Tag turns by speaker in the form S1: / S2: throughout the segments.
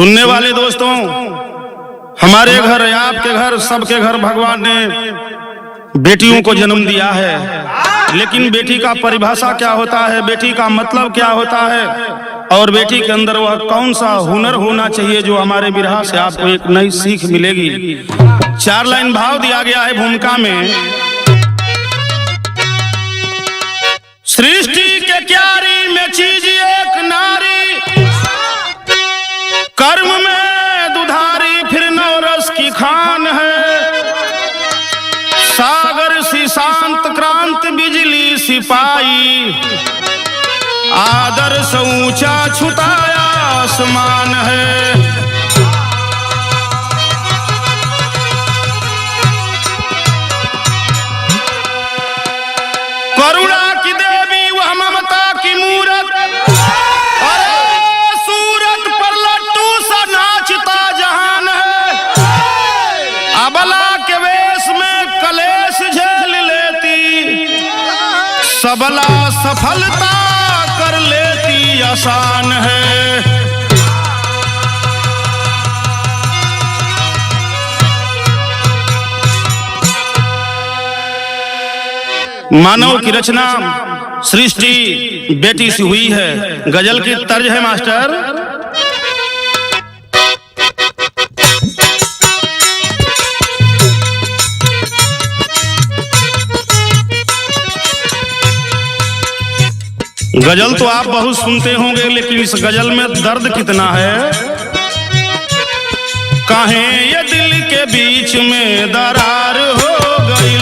S1: सुनने वाले दोस्तों, हमारे घर, आपके घर, सबके घर भगवान ने बेटियों को जन्म दिया है, लेकिन बेटी का परिभाषा क्या होता है, बेटी का मतलब क्या होता है और बेटी के अंदर वह कौन सा हुनर होना चाहिए, जो हमारे बिरहा से आपको एक नई सीख मिलेगी। 4 लाइन भाव दिया गया है भूमिका में। सृष्टि के क्यारी में चीज एक नारी, कर्म में दुधारी, फिर नवरस की खान है। सागर सी शांत क्रांत बिजली सिपाही, आदर से ऊंचा छुताया आसमान है। करुणा की देवी वह ममता की मूरत, अरे सूरत पर लट्टू सा नाचता जहान है। अबला के वेश में कलेश झेल लेती, सबला सफलता कर लेती आसान है। मानव की रचना सृष्टि बेटी से हुई है। गजल की तर्ज है मास्टर। गजल तो आप बहुत सुनते होंगे, लेकिन इस गजल में दर्द कितना है। काहे ये दिल के बीच में दरार हो गई,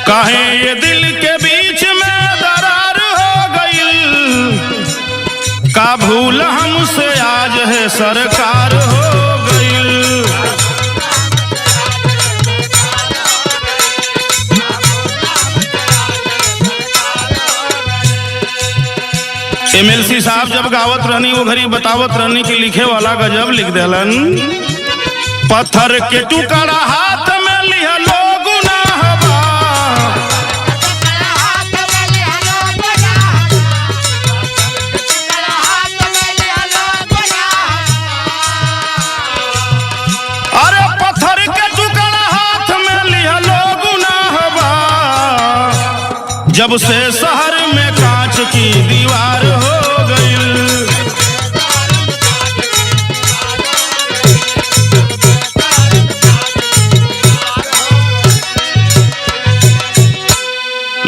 S1: काहे ये दिल के बीच में दरार हो गई, का भूल हमसे आज है सरकार हो गई। MLC साहब जब गावत रहनी, वो घड़ी बतावत रहनी कि लिखे वाला गजब लिख देलन। पत्थर के टुकड़ा हाथ में लिया लोग ना हवा, अरे पत्थर के टुकड़ा हाथ में लिया लोग ना हवा। जब से शहर में कांच की दीवार हो गई,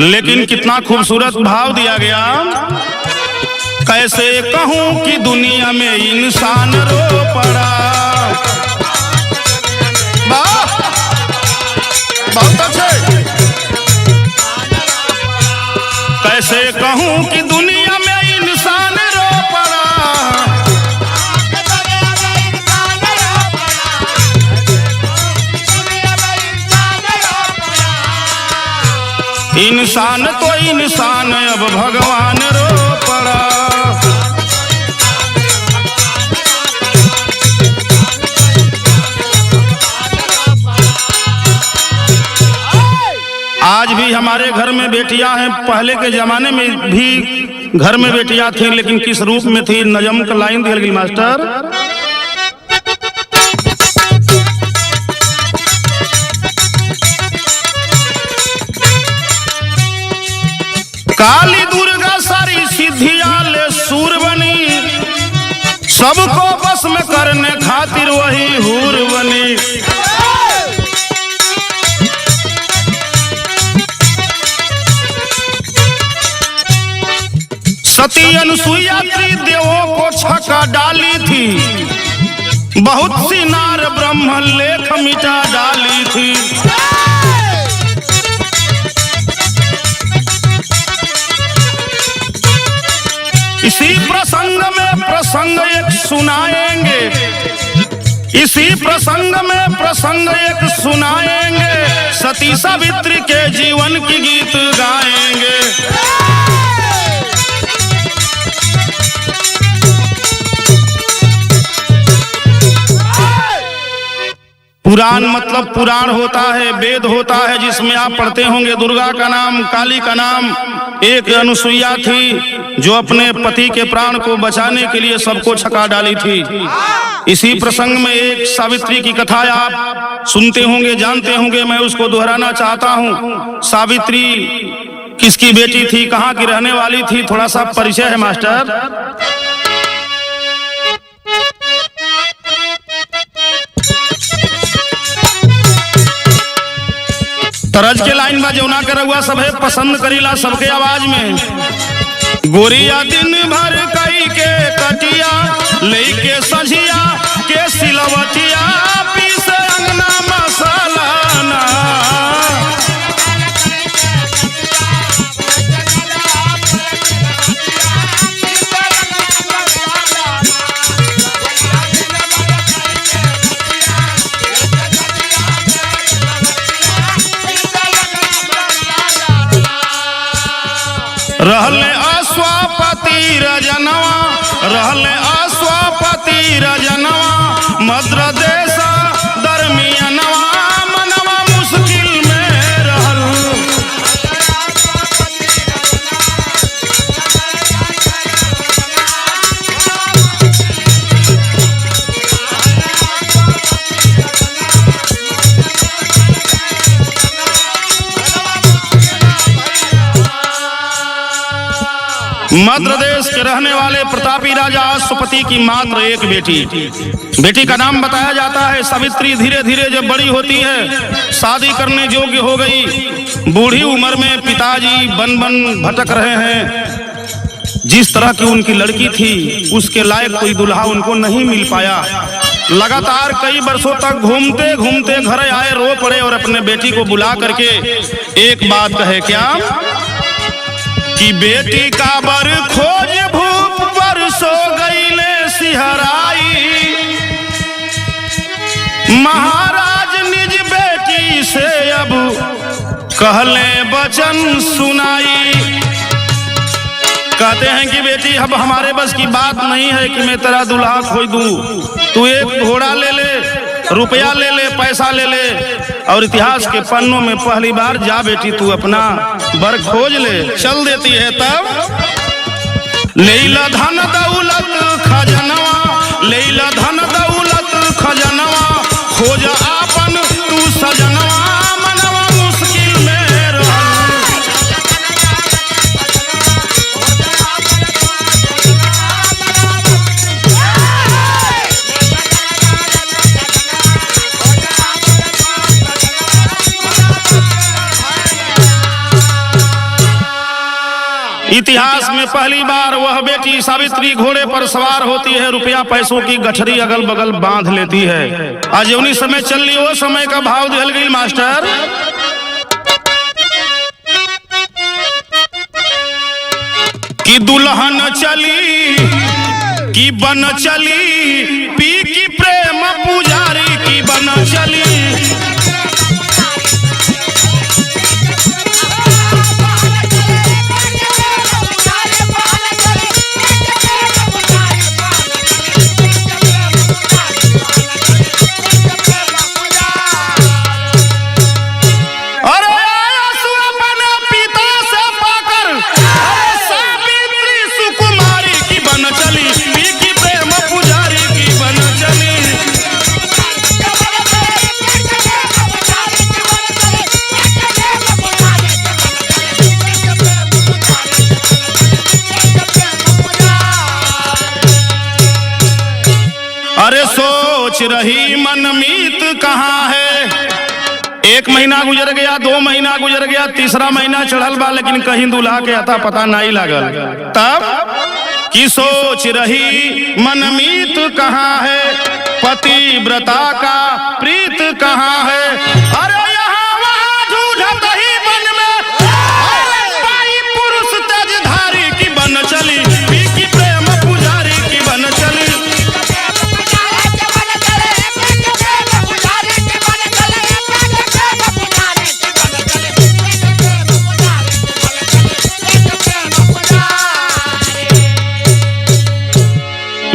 S1: लेकिन कितना खूबसूरत भाव दिया गया। कैसे कहूं कि दुनिया में इंसान रो पड़ा। बहुत अच्छे। कैसे कहूं कि दुनिया में इंसान रो पड़ा। इंसान तो इंसान, अब भगवान रो पड़ा। आज भी हमारे घर में बेटियां हैं, पहले के जमाने में भी घर में बेटियां थी, लेकिन किस रूप में थी। नजम का लाइन दिया गया मास्टर। काली दुर्गा सारी सिद्धियां ले सूर बनी, सबको बस में करने खातिर वही हूर बनी। सती अनुसुईया त्रिदेवों को छका डाली थी, बहुत सी नार ब्रह्म लेख मिटा डाली थी। इसी प्रसंग में प्रसंग एक सुनाएंगे, इसी प्रसंग में प्रसंग एक सुनाएंगे। सती सावित्री के जीवन की गीत गाएंगे। पुराण मतलब पुराण होता है, वेद होता है, जिसमें आप पढ़ते होंगे दुर्गा का नाम, काली का नाम। एक अनुसुईया थी जो अपने पति के प्राण को बचाने के लिए सबको छका डाली थी। इसी प्रसंग में एक सावित्री की कथा आप सुनते होंगे, जानते होंगे, मैं उसको दोहराना चाहता हूँ। सावित्री किसकी बेटी थी, कहाँ की रहने वाली थी, थोड़ा सा परिचय है मास्टर। तरज के लाइन बा जौना कर हुआ सभे पसंद करीला सबके आवाज में। गोरिया दिन भर कई के कटिया लेके सझिया के सिलवटिया पीसे अंगना मसाला ना। रहले अश्वापति रजनवा, रहले अश्वापति रजनवा, मद्र देश दरमियनवा मनवा मुश्किल में रहल। मद्र देश के रहने वाले प्रतापी राजा अश्वपति की मात्र एक बेटी का नाम बताया जाता है सावित्री। धीरे धीरे जब बड़ी होती है, शादी करने योग्य हो गई। बूढ़ी उम्र में पिताजी बन बन भटक रहे हैं। जिस तरह की उनकी लड़की थी उसके लायक कोई दुल्हा उनको नहीं मिल पाया। लगातार कई वर्षों तक घूमते घूमते घर आए, रो पड़े और अपने बेटी को बुला करके एक बात कहे, क्या कि बेटी का बर खोज भूप पर सो गईले सिहराई। महाराज निज बेटी से अब कहले वचन सुनाई। कहते हैं कि बेटी अब हमारे बस की बात नहीं है कि मैं तेरा दुल्हा खोज दूं। तू एक घोड़ा ले ले, रुपया ले ले, पैसा ले ले, और इतिहास के पन्नों में पहली बार जा बेटी तू अपना बर खोज ले। चल देती है तब लेला धन दौलत खजनवा, लेला धन दौलत खजनवा, खोज आपन तू सजनवा मनवा मुश्किल में रहल। इतिहास में पहली बार वह बेटी सावित्री घोड़े पर सवार होती है, रुपया पैसों की गठरी अगल बगल बांध लेती है। आज उन्हीं समय चल रही, वो समय का भाव दिल गई मास्टर। कि दुल्हन चली कि बन चली, पी की प्रेम पुजारी की बन चली। अरे सोच रही मनमीत कहाँ है। एक महीना गुजर गया, 2 महीना गुजर गया, तीसरा महीना चढ़ल बा, लेकिन कहीं दूल्हा के अता पता नहीं लगल। तब कि सोच रही मनमीत कहाँ है, पतिव्रता का प्रीत कहाँ है। अरे यहाँ वहाँ जूझत ही बन में, पाई पुरुष तेजधारी की बन चली, पी की प्रेम पुजारी की बन चली।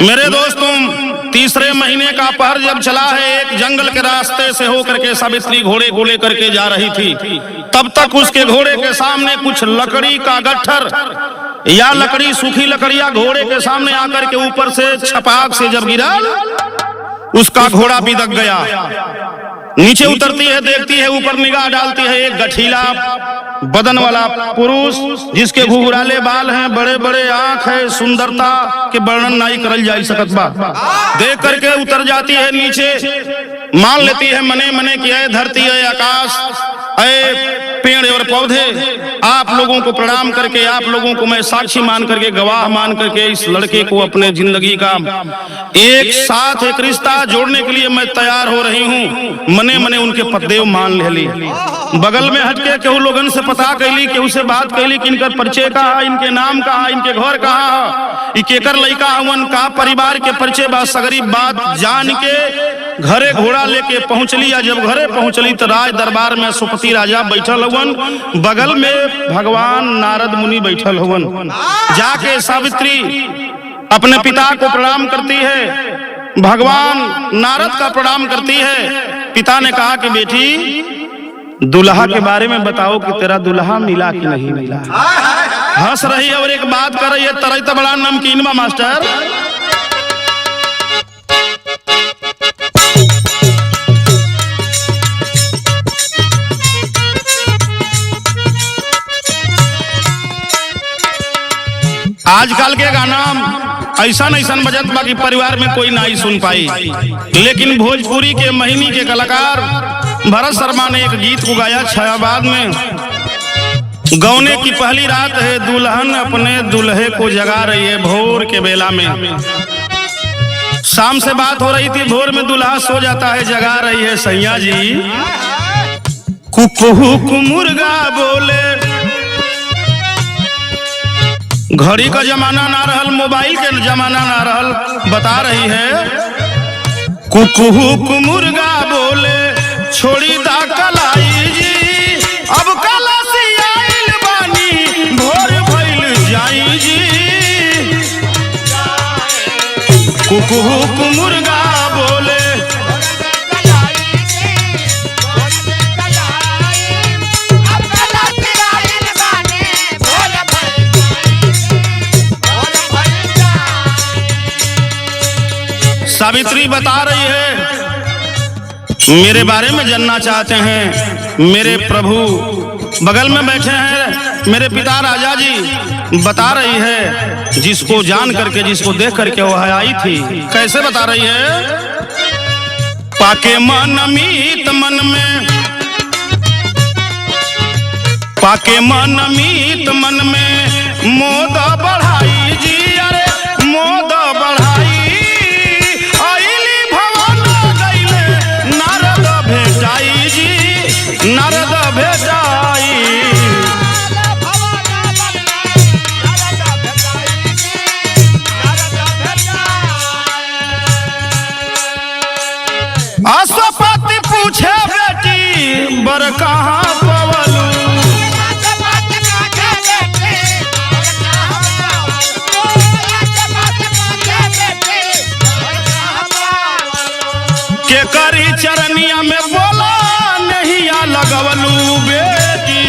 S1: मेरे दोस्तों, तीसरे महीने का पहर जब चला है, एक जंगल के रास्ते से होकर के सावित्री घोड़े को लेकर के जा रही थी, तब तक उसके घोड़े के सामने कुछ लकड़ी का गट्ठर या लकड़ी, सूखी लकड़ियां घोड़े के सामने आकर के ऊपर से छपाक से जब गिरा, उसका घोड़ा बिदक गया। नीचे उतरती है, देखती है, ऊपर निगाह डालती है, एक गठीला बदन वाला पुरुष जिसके घुघराले बाल हैं, बड़े बड़े आंख है, सुंदरता के वर्णन नहीं करल जा सकत बा। देख करके उतर जाती है नीचे, मान लेती है मने मने की है धरती है आकाश है पेड़ और पौधे, आप लोगों को प्रणाम करके, आप लोगों को मैं साक्षी मान करके, गवाह मान करके इस लड़के को अपने जिंदगी का एक साथ एक रिश्ता जोड़ने के लिए मैं तैयार हो रही हूँ। मने मने उनके पददेव मान ले ली। बगल में हटके केहू लोगन से पता कैली, केहू से बात कैली कि इनकर परिचय कहा, इनके नाम कहा, इनके घर कहा, केकर लड़का हवन का परिवार के परिचय बा, सगरी बात जान के घरे घोड़ा लेके पहुंचली। जब घरे पहुंचली तो राज दरबार में सुपति राजा बैठल हवन, बगल में भगवान नारद मुनि बैठल हवन। जाके सावित्री अपने पिता को प्रणाम करती है, भगवान नारद का प्रणाम करती है। पिता ने कहा कि बेटी दुल्हा के बारे में बताओ कि तेरा दुल्हा मिला कि नहीं मिला। हंस रही है और एक बात कर रही है, तरह तो बड़ा नमकीन बा मास्टर। आजकल के गाना ऐसा ऐसन बजत बा कि परिवार में कोई नहीं सुन पाई, लेकिन भोजपुरी के महिनी के कलाकार भरत शर्मा ने एक गीत को गाया छायाबाद में। गौने की पहली रात है, दुल्हन अपने दुल्हे को जगा रही है भोर के बेला में। शाम से बात हो रही थी, भोर में दुल्हा सो जाता है, जगा रही है सैया जी। कुकुहुक मुर्गा बोले, घड़ी का जमाना ना रहल, मोबाइल के जमाना ना रहल, बता रही है। कुकुहुक मुर्गा बोले छोड़ी दा कलाई जी, अब कलसी आइल बानी भोर भइल जाई जी। कुकुहुक मुर्गा बोले सावित्री बता रही है मेरे बारे में जानना चाहते हैं। मेरे प्रभु बगल में बैठे हैं, मेरे पिता राजा जी। बता रही है जिसको जान करके, जिसको देख करके वह आई थी। कैसे बता रही है? पाके मन मीत मन में, पाके मन मीत मन में मोद बढ़ाई जी। अरे मोद बढ़ाई नारद भेटाई। अश्वपति पूछे बेटी बर कहाँ पवलू। के करी चरनिया में बोला लगवलू बेटी।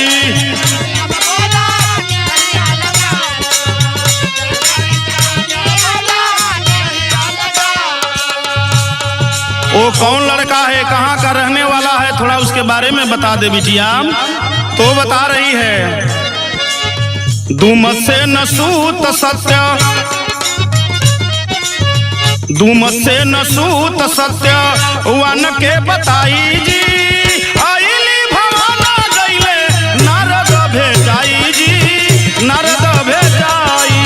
S1: वो कौन लड़का है, कहाँ का रहने वाला है, थोड़ा उसके बारे में बता दे बिटिया। तो बता रही है दुमत से न सूत सत्य, दुमत से न सूत सत्य वन के बताई जी। भेटाई जी नारद भेटाई।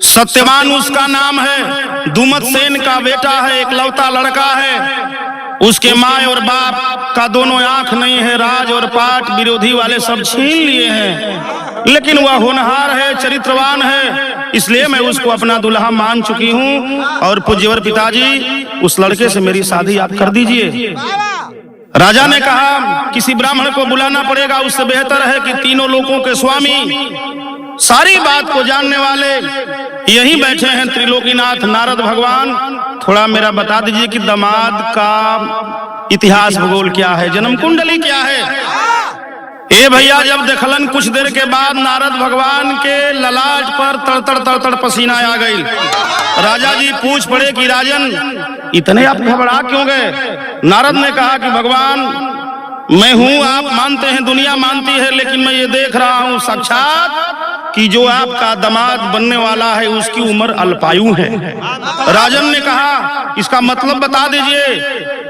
S1: सत्यवान उसका नाम है, दुमत सेन का बेटा है, एकलौता लड़का है। उसके माँ और बाप का दोनों आंख नहीं है, राज और पाट विरोधी वाले सब छीन लिए हैं, लेकिन वह होनहार है, चरित्रवान है, इसलिए मैं उसको अपना दुल्हा मान चुकी हूँ। और पूज्यवर पिताजी उस लड़के से मेरी शादी आप कर दीजिए। राजा ने कहा किसी ब्राह्मण को बुलाना पड़ेगा, उससे बेहतर है कि तीनों लोकों के स्वामी, सारी बात को जानने वाले यहीं बैठे हैं, त्रिलोकीनाथ नारद भगवान। थोड़ा मेरा बता दीजिए कि दामाद का इतिहास भूगोल क्या है, जन्म कुंडली क्या है। ए भैया, जब देखलन कुछ देर के बाद नारद भगवान के ललाट पर तड़तड़ तड़तड़ पसीना आ गई। राजा जी पूछ पड़े कि राजन इतने आप घबरा क्यों गए। नारद ने कहा कि भगवान मैं हूं, आप मानते हैं, दुनिया मानती है, लेकिन मैं ये देख रहा हूं साक्षात कि जो आपका दामाद बनने वाला है उसकी उम्र अल्पायु है। राजन ने कहा इसका मतलब बता दीजिए।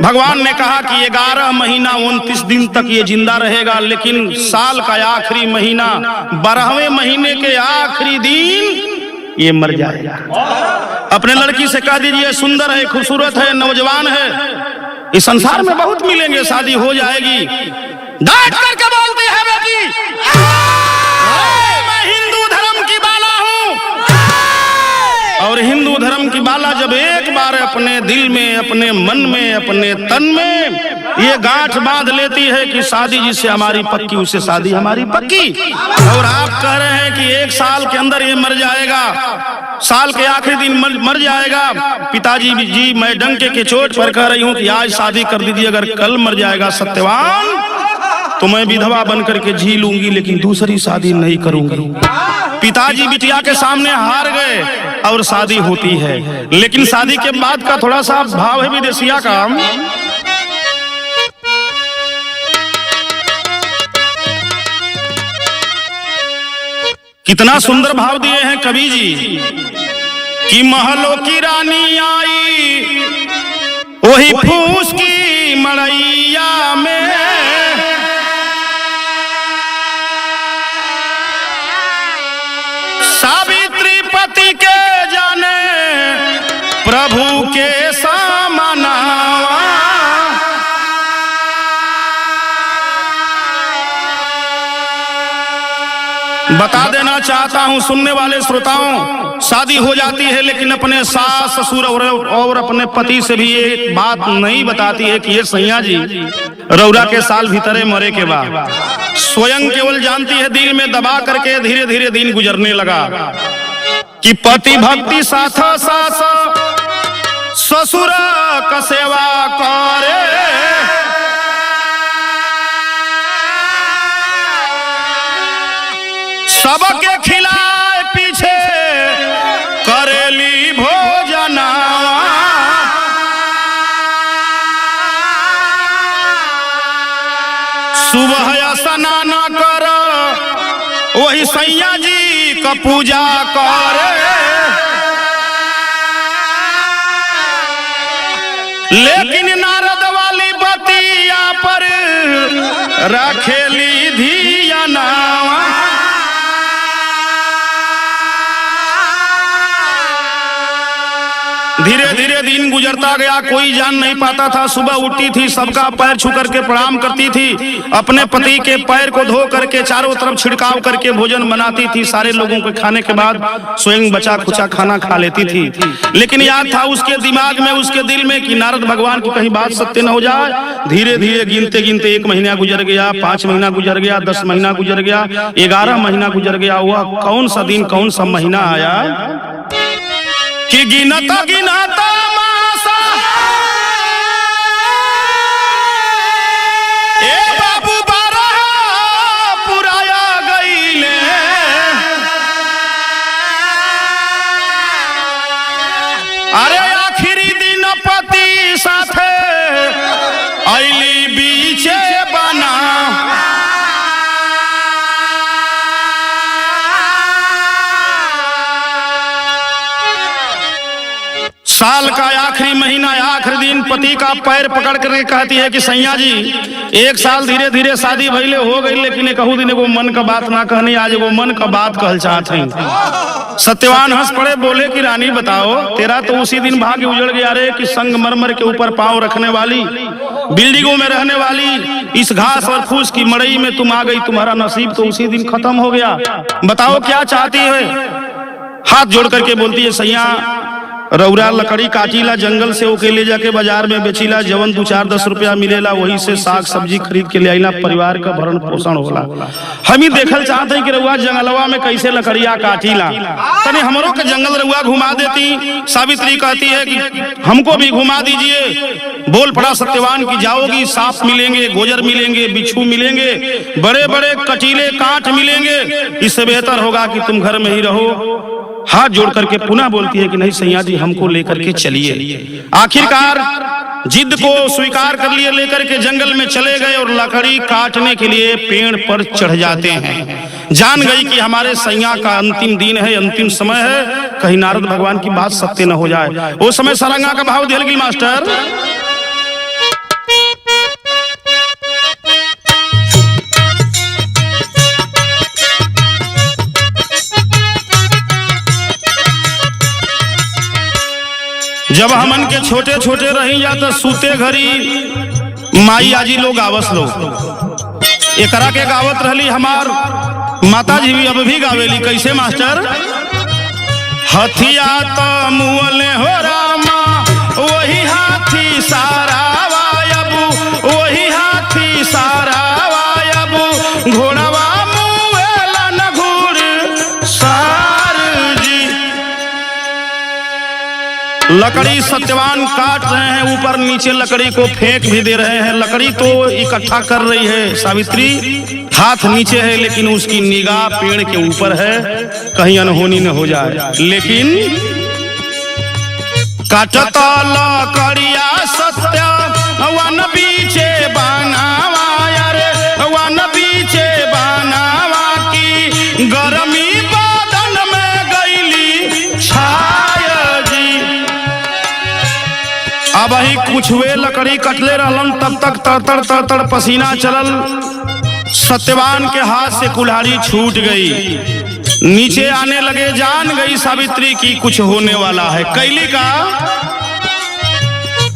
S1: भगवान ने कहा कि 11 महीना 29 दिन तक ये जिंदा रहेगा, लेकिन साल का आखिरी महीना 12वें महीने के आखिरी दिन ये मर जाएगा। अपने लड़की से कह दीजिए सुंदर है, खूबसूरत है, नौजवान है, इस संसार में बहुत मिलेंगे, शादी हो जाएगी। डांट करके बोलती है बेटी, मैं हिंदू धर्म की बाला हूं। और हिंदू धर्म की बाला जब एक बार अपने दिल में, अपने मन में, अपने तन में ये गांठ बांध लेती है कि शादी जिससे हमारी पक्की, उससे शादी हमारी पक्की। और आप कह रहे हैं कि 1 साल के अंदर ये मर जाएगा, साल के आखिरी दिन मर जाएगा। पिताजी जी, मैं डंके के चोट पर कह रही हूँ कि आज शादी कर दीजिए, अगर कल मर जाएगा सत्यवान तो मैं विधवा बनकर के जी लूंगी, लेकिन दूसरी शादी नहीं करूंगी। पिताजी बिटिया के सामने हार गए और शादी होती है। लेकिन शादी के बाद का थोड़ा सा भाव है विदेशिया का। कितना सुंदर भाव दिए हैं कवि जी कि महलों की रानी आई वही फूस की मड़ैया में, सावित्री पति के जाने प्रभु के सामना। बता देना चाहता हूं सुनने वाले श्रोताओं, शादी हो जाती है लेकिन अपने सास ससुर और अपने पति से भी ये बात नहीं बताती है कि ये सैया जी रौरा के साल भीतरे मरे के बाद। स्वयं केवल जानती है, दिल में दबा करके धीरे धीरे दिन गुजरने लगा कि पति भक्ति साथ सास ससुर का सेवा करे, सबके खिलाए पीछे करेली भोजना। सुबह स्नान कर वही सैया जी का पूजा करे, लेकिन नारद वाली बतिया पर रखेली धियाना। धीरे धीरे दिन गुजरता गया, कोई जान नहीं पाता था। सुबह उठती थी, सबका पैर छू करके प्रणाम करती थी, अपने पति के पैर को धो करके चारों तरफ छिड़काव करके भोजन बनाती थी। सारे लोगों के खाने के बाद स्वयं बचा खुचा खाना खा लेती थी। लेकिन याद था उसके दिमाग में, उसके दिल में कि नारद भगवान की कहीं बात सत्य न हो जाए। धीरे धीरे गिनते गिनते 1 महीना गुजर गया, 5 महीना गुजर गया, 10 महीना गुजर गया, 11 महीना गुजर गया। वह कौन सा दिन, कौन सा महीना आया कि गिनता गिनता मासा ए बाबू 12 पुराया गईले। अरे आखिरी दिन पति साथे अइली बीचे बना। साल का आखिरी महीना, आखिरी दिन पति का पैर पकड़ करके कहती है कि सैया जी 1 साल धीरे धीरे शादी भइले हो गई, लेकिन कहू दिन एगो मन का बात ना कहनी, आज एगो मन का बात कहल चाहत हैं। सत्यवान हंस पड़े, बोले कि रानी बताओ, तेरा तो उसी दिन भाग्य उजड़ गया रे कि संगमरमर के ऊपर पांव रखने वाली, बिल्डिंगों में रहने वाली इस घास और फूस की मड़ई में तुम आ गई। तुम्हारा नसीब तो उसी दिन खत्म हो गया। बताओ क्या चाहती है। हाथ जोड़ करके बोलती है सैया रौरा लकड़ी काटीला जंगल से ओके ले जाके बाजार में बेचीला, जवन 2-4-10 रुपया मिलेला वही से साग सब्जी खरीद के ले आईला, परिवार का भरण पोषण होला। हम ही देखल चाहते हैं कि रउआ जंगलवा में कैसे लकड़िया काटीला, तनी हमरों के जंगल रउआ घुमा देती। सावित्री कहती है कि हमको भी घुमा दीजिए। बोल पड़ा सत्यवान की जाओगी, सांप मिलेंगे, गोजर मिलेंगे, बिच्छू मिलेंगे, बड़े बड़े कटीले कांट मिलेंगे, इससे बेहतर होगा कि तुम घर में ही रहो। हाथ जोड़ करके पुनः बोलती है कि नहीं सैया जी हमको लेकर के चलिए। आखिरकार जिद को स्वीकार कर लिए, लेकर के जंगल में चले गए और लकड़ी काटने के लिए पेड़ पर चढ़ जाते हैं। जान गई कि हमारे सैया का अंतिम दिन है, अंतिम समय है, कहीं नारद भगवान की बात सत्य न हो जाए। उस समय सारंगा का भाव दिल गिल मास्टर। जब हमन के छोटे छोटे रही जाता सूते घड़ी माई आजी लोग आवस लो, एकरा के गावत रहली हमार माता जी भी अब भी गावेली। कैसे मास्टर? हथिया तो मुअले हो रामा वही हाथी सारा वायबू, वही हाथी सारा वायबू, घोड़वा मुएला न घुड़ सार जी। लकड़ी सत्यवान काट रहे हैं, ऊपर नीचे लकड़ी को फेंक भी दे रहे हैं। लकड़ी तो इकट्ठा कर रही है सावित्री, हाथ नीचे है लेकिन उसकी निगाह पेड़ के ऊपर है, कहीं अनहोनी न हो जाए। लेकिन काटता लकड़िया सत्य वन बीचे बनावा, अरे वन बीचे बनावा की गरमी बदन में गईली छाया जी। अब ही कुछ वे लकड़ी कटले रहलन, तब तक तड़तड़ तड़तड़ पसीना चलल। सत्यवान के हाथ से कुल्हाड़ी छूट गई, नीचे आने लगे। जान गई सावित्री की कुछ होने वाला है। कैली का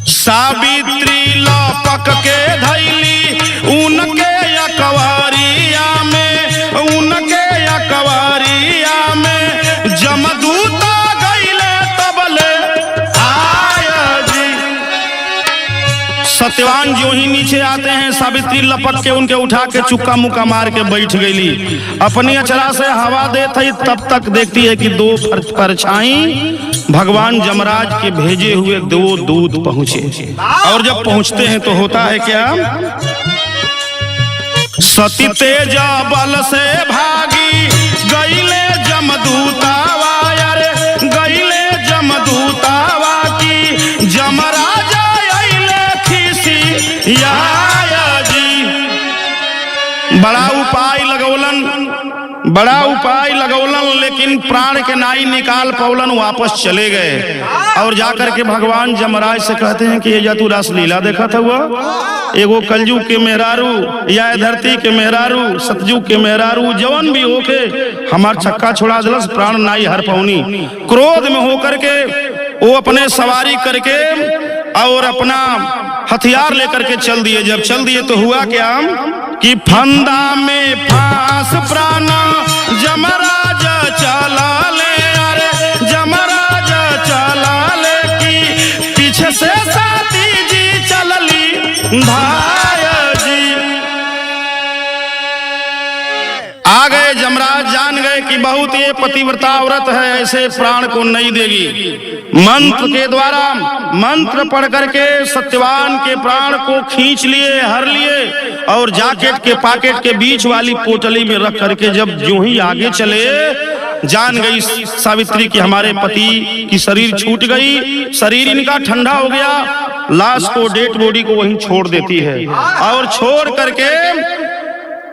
S1: सावित्री लपक के धैली उनके अकवारिया में, उनके अकवारिया में जमदूता गईले तबले आया जी। सत्यवान जो ही नीचे आते हैं सावित्री लपक के उनके उठा के चुक्का मुक्का मार के बैठ गईली। अपनी अचरा से हवा देती ही तब तक देखती है कि दो परछाई भगवान जमराज के भेजे हुए 2 दूत पहुंचे। और जब पहुंचते हैं तो होता है क्या? सती तेज बल से भागी गईले जमदूतावा, अरे गईले जमदूतावा की जमराज आइले खिसी या जी। बड़ा उपाय लगौलन लेकिन प्राण के नाई निकाल पौलन, वापस चले गए। और जाकर के भगवान जमराज से कहते हैं कि ये जा तू रास लीला देखा था, वो एगो कलयुग के मेहरारू या धरती के मेहरारू, सतयुग के मेहरारू, जवन भी होके हमार छक्का छोड़ा दिलस, प्राण नाई हर पौनी। क्रोध में होकर के वो अपने सवारी करके और अपना हथियार लेकर के चल दिए। जब चल दिए तो हुआ क्या कि फंदा में फांस प्राण जमराज चला ले, अरे जमराज चला ले की पीछे से साथी जी चलली भाई जी। आ गए जमराज, जान गए कि बहुत ये पतिव्रता औरत है, ऐसे प्राण को नहीं देगी। मंत्र के द्वारा मंत्र पढ़ करके सत्यवान के प्राण को खींच लिए, हर लिए और जैकेट के पॉकेट के बीच वाली पोटली में रख करके जब जो ही आगे चले, जान गई सावित्री की हमारे पति की शरीर छूट गई, शरीर इनका ठंडा हो गया। लाश को, डेड बॉडी को वहीं छोड़ देती है और छोड़ करके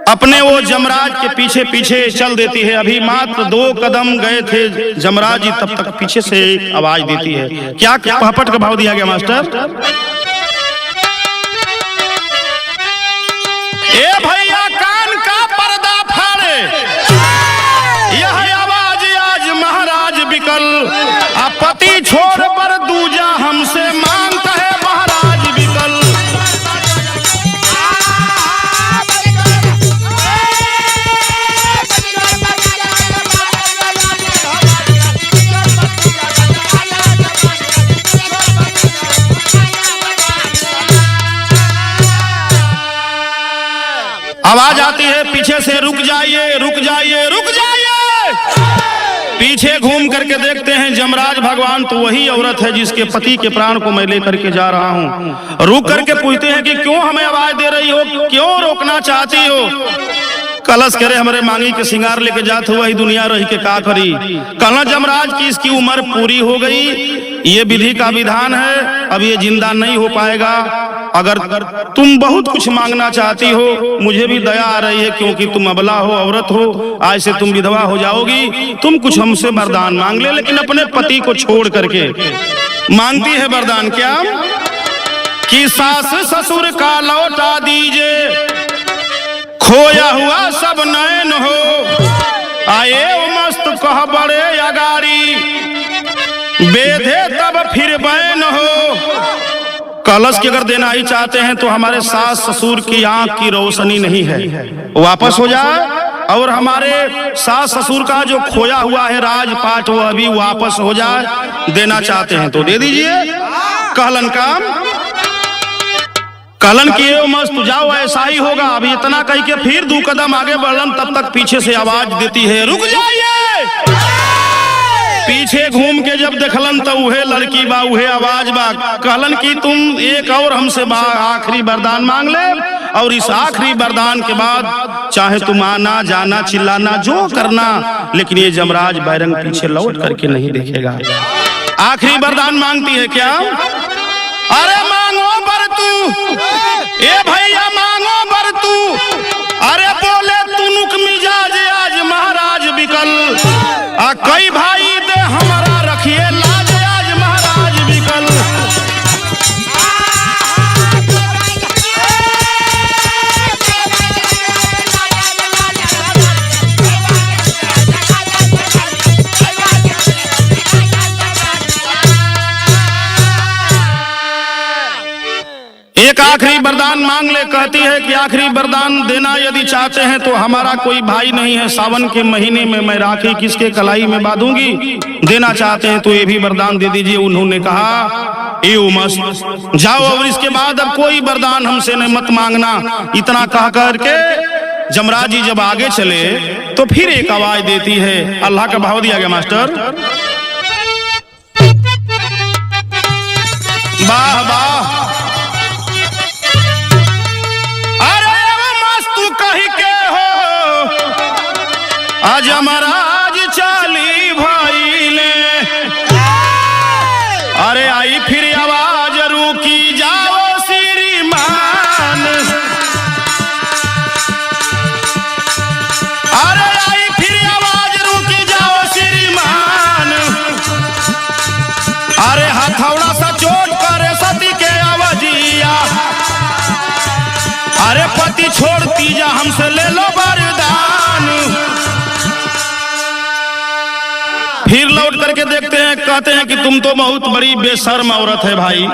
S1: अपने वो जमराज के पीछे पीछे चल देती है। अभी मात्र 2 कदम गए थे जमराज जी, तब तक पीछे से एक आवाज देती है। क्या पहपट का भाव दिया गया मास्टर? ए भैया कान का पर्दा फाड़े, यह आवाज आज महाराज बिकल, पति छोड़ पर दूजा हमसे मांगता है महाराज बिकल। आवाज आती है पीछे से, रुक जाइए रुक जाइए रुक जाइए। पीछे घूम करके देखते हैं जमराज भगवान तो वही औरत है जिसके पति के प्राण को मैं लेकर के जा रहा हूँ। रुक करके पूछते हैं कि क्यों हमें आवाज दे रही हो, क्यों रोकना चाहती हो? कलश करे हमारे मांगी के सिंगार लेके जाते हुआ ही दुनिया रही के का करी। कहना जमराज की इसकी उम्र पूरी हो गई, ये विधि का विधान है, अब ये जिंदा नहीं हो पाएगा। अगर तुम बहुत कुछ मांगना चाहती हो, मुझे भी दया आ रही है क्योंकि तुम अबला हो, औरत हो, आज से तुम विधवा हो जाओगी। तुम कुछ हमसे वरदान मांग ले, लेकिन अपने पति को छोड़ करके। मांगती है वरदान क्या कि सास ससुर का लौटा दीजिए, खोया हुआ सब नैन हो, आए मस्त कह बड़े अगारी, बेधे तब फिर बैन हो। कलश की अगर देना ही चाहते हैं तो हमारे सास ससुर की आंख की रोशनी नहीं है, वापस हो जाए, और हमारे सास ससुर का जो खोया हुआ है राजपाट वो अभी वापस हो जाए। देना चाहते हैं तो दे दीजिए। कहलन काम कहलन किए मस्त जाओ, ऐसा ही होगा। अभी इतना कह के फिर 2 कदम आगे बढ़लन, तब तक पीछे से आवाज देती है रुक जाइए। पीछे घूम के जब देखलन तो उहे लड़की बा, उहे आवाज बा। कहलन कि तुम एक और हमसे आखिरी वरदान मांग ले, और इस आखिरी वरदान के बाद चाहे तुम आना जाना चिल्लाना जो करना, लेकिन ये जमराज बैरंग पीछे लौट करके नहीं देखेगा। आखिरी वरदान मांगती है क्या? अरे मांगो बर तू, ए भैया मांगो बर तू, अरे बोले तुनुक मिजाज आज महाराज बिकल, कई भाई दे हमारा रखिए लाज आज महाराज बिकल। एक आखिरी वरदान मांग ले। कहती है कि आखिरी वरदान देना यदि चाहते हैं तो हमारा कोई भाई नहीं है, सावन के महीने में मैं राखी किसके कलाई में बांधूंगी, देना चाहते हैं तो ये भी वरदान दे दीजिए। उन्होंने कहा ए मस्त जाओ, और इसके बाद अब कोई वरदान हमसे न मत मांगना। इतना कह करके जमराज जी जब आगे चले तो फिर एक आवाज देती है। अल्लाह का भाव दिया गया मास्टर, वाह वाह। आज महाराज चाली भाई ले, अरे आई फिर आवाज रुकी जाओ श्रीमान, अरे आई फिर आवाज रुकी जाओ श्रीमान, अरे हथौड़ा सा चोट करे सती के आवाजिया, अरे पति छोड़ती जा हमसे ले लो वरदान। फिर लौट करके देखते हैं, कहते हैं कि तुम तो बहुत बड़ी बेशर्म औरत है भाई,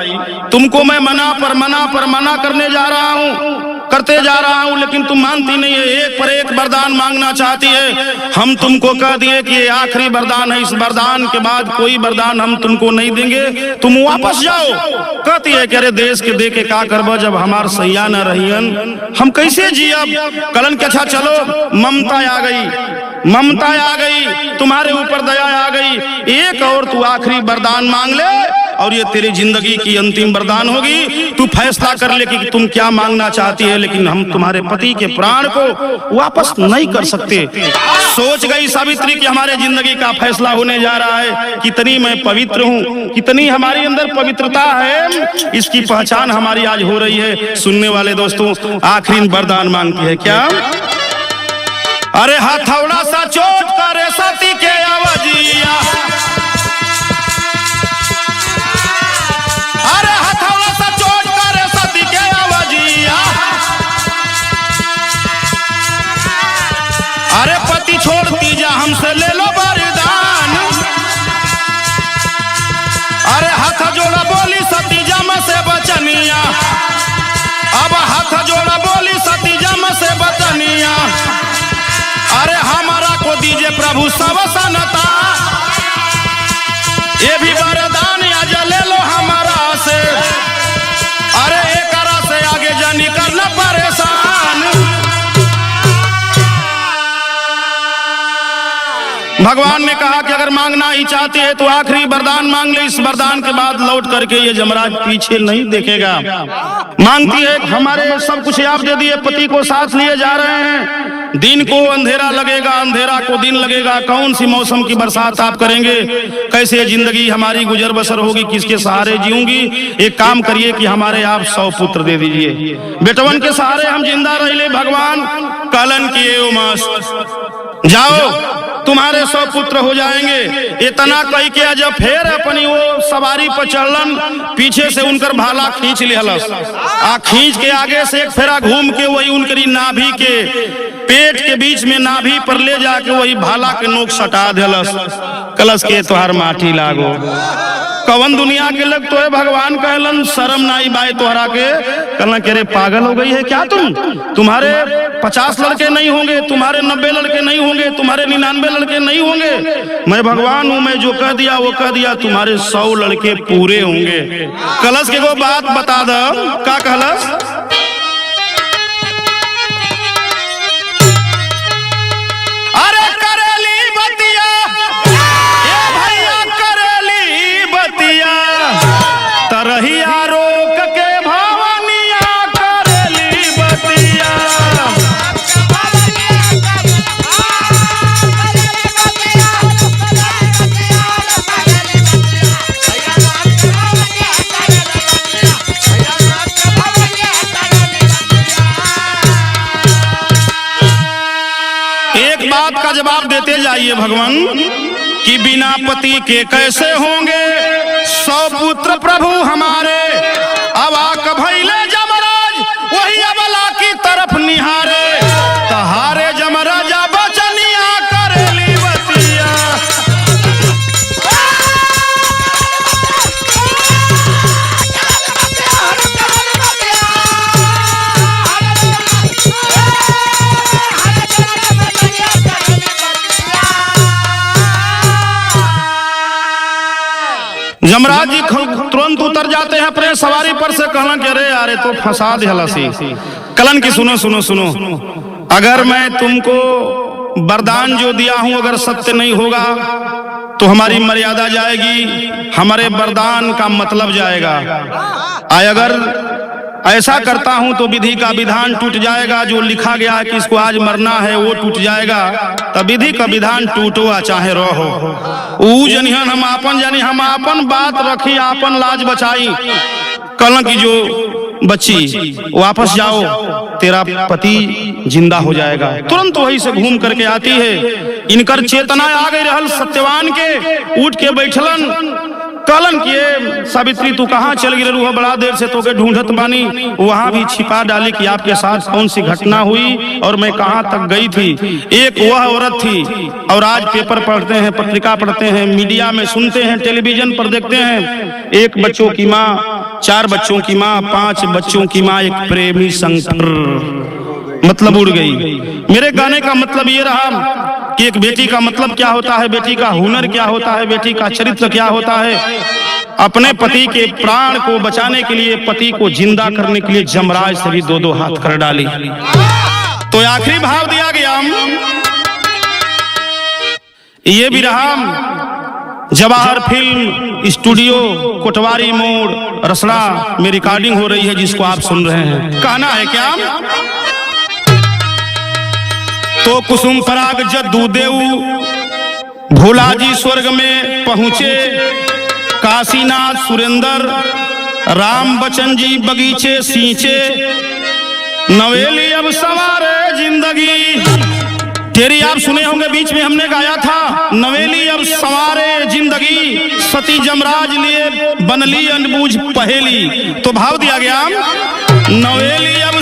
S1: तुमको मैं मना करने जा रहा हूँ, करते जा रहा हूँ, लेकिन तुम मानती नहीं है, एक पर एक वरदान मांगना चाहती है। हम तुमको कह दिए कि ये आखिरी वरदान है, इस वरदान के बाद कोई वरदान हम तुमको नहीं देंगे, तुम वापस जाओ। कहती है कि अरे देश के दे के का करबो, जब हमार सैया न रहियन हम कैसे जियब। कलन के अच्छा चलो, ममता आ गई, ममता आ गई, तुम्हारे ऊपर दया आ गई, एक और तू आखिरी वरदान मांग ले और ये तेरी जिंदगी की अंतिम वरदान होगी। तू फैसला कर ले कि तुम क्या मांगना चाहती है, लेकिन हम तुम्हारे पति के प्राण को वापस नहीं कर सकते। सोच गई सावित्री कि हमारे जिंदगी का फैसला होने जा रहा है। कितनी मैं पवित्र हूँ, कितनी हमारी अंदर पवित्रता है, इसकी पहचान हमारी आज हो रही है। सुनने वाले दोस्तों, आखिरी वरदान मांगती है क्या? अरे हथौड़ा सा चोट करे सती के आवाजिया, अरे हथौड़ा सा चोट करे सती के आवाजिया, अरे पति छोड़ती जा हमसे ले लो वरदान, अरे हाथ जोड़ा बोली सती जम से बचनिया, अब हाथ जोड़ा बोली सती जम से बचनिया, अरे हमारा को दीजिए प्रभु सब सनता, ये भी वरदान आज ले लो हमारा से, अरे एक से आगे जानी करना परेशान। भगवान ने कहा कि अगर मांगना ही चाहते हैं तो आखिरी वरदान मांग ले, इस वरदान के बाद लौट करके ये जमराज पीछे नहीं देखेगा। मांगती है हमारे सब कुछ आप दे दिए, पति को साथ लिए जा रहे हैं, दिन को अंधेरा लगेगा, अंधेरा को दिन लगेगा, कौन सी मौसम की बरसात आप करेंगे, कैसे जिंदगी हमारी गुजर बसर होगी, किसके सहारे जीऊंगी, एक काम करिए कि हमारे आप 100 पुत्र दे दीजिए, बेटवन के सहारे हम जिंदा रह ले। भगवान कलन किए मस्त, जाओ तुम्हारे 100 पुत्र हो जाएंगे। इतना कह के जब फिर अपनी वो सवारी पर चढ़लन, पीछे से उनकर भाला खींच लिहलस, आ खींच के आगे से एक फेरा घूम के वही उनकरी नाभि के पेट के बीच में नाभि पर ले जाके वही भाला के नोक सटा दिलस। कलश के तोहर माटी लागो, कवन दुनिया के लग तो है भगवान कहलन, शर्म नाई बाई तोहरा के। कहलन के रे पागल हो गई है क्या तुम, तुम्हारे 50 लड़के नहीं होंगे, तुम्हारे 90 लड़के नहीं होंगे, तुम्हारे 99 लड़के नहीं होंगे, मैं भगवान हूं, मैं जो कह दिया वो कह दिया, तुम्हारे 100 लड़के पूरे होंगे। कलश के वो बात बता दो, का कहलस, अरे करेली बतिया, ये भैया करेली बतिया, तरहिया रोक के भवनिया करेली बतिया। एक बात का जवाब देते जाइए भगवान कि बिना पति के कैसे होंगे 100 पुत्र प्रभु हमारे। अब आक भइले जमराज वही अबला की तरफ निहारे, तहारे जमराजा बचनिया करेली बतिया। जमराज जी तुरंत उतर जाते हैं अपने सवारी पर से, कहलन के अरे यारे तो फंसा दिहलसी। कलन की सुनो सुनो सुनो, अगर मैं तुमको वरदान जो दिया हूं अगर सत्य नहीं होगा तो हमारी मर्यादा जाएगी, हमारे वरदान का मतलब जाएगा। अगर ऐसा करता हूं तो विधि का विधान टूट जाएगा, जो लिखा गया है कि इसको आज मरना है वो टूट जाएगा, तब विधि का विधान टूटो चाहे रहो। ऊ जनिहन हम आपन जानी, हम आपन बात रखी, आपन लाज बचाई। कलन की जो बच्ची वापस जाओ, तेरा पति जिंदा हो जाएगा। तुरंत वही से घूम करके आती है, इनकर चेतना आ गई रहल सत्यवान के, उठ के बैठलन। कलन किए सावित्री तू कहाँ चल गिर है, बड़ा देर से तोके ढूंढत बानी, वहां भी छिपा डाली कि आपके साथ कौन सी घटना हुई और मैं कहाँ तक गई थी। एक वह औरत थी, और आज पेपर पढ़ते हैं, पत्रिका पढ़ते हैं, मीडिया में सुनते हैं, टेलीविजन पर देखते हैं, 1 बच्चों की माँ, 4 बच्चों की माँ, 5 बच्चों की माँ, एक प्रेमी संग मतलब उड़ गई। मेरे गाने का मतलब ये रहा कि एक बेटी का मतलब क्या होता है, बेटी का हुनर क्या होता है, बेटी का चरित्र क्या होता है। अपने पति के प्राण को बचाने के लिए, पति को जिंदा करने के लिए जमराज से भी 2-2 हाथ कर डाली। तो आखिरी भाव दिया गया, ये भी रहा जवाहर फिल्म स्टूडियो कोटवारी मोड़ रसड़ा में रिकॉर्डिंग हो रही है, जिसको आप सुन रहे हैं। कहना है क्या, तो कुसुम पराग जद्दू देऊ भोला जी स्वर्ग में पहुंचे, काशीनाथ सुरेंद्र राम बचन जी बगीचे सींचे, नवेली अब सवारे जिंदगी। तेरी आप सुने होंगे, बीच में हमने गाया था, नवेली अब सवारे जिंदगी, सती जमराज लिए बनली अनबूझ पहेली। तो भाव दिया गया, नवेली अब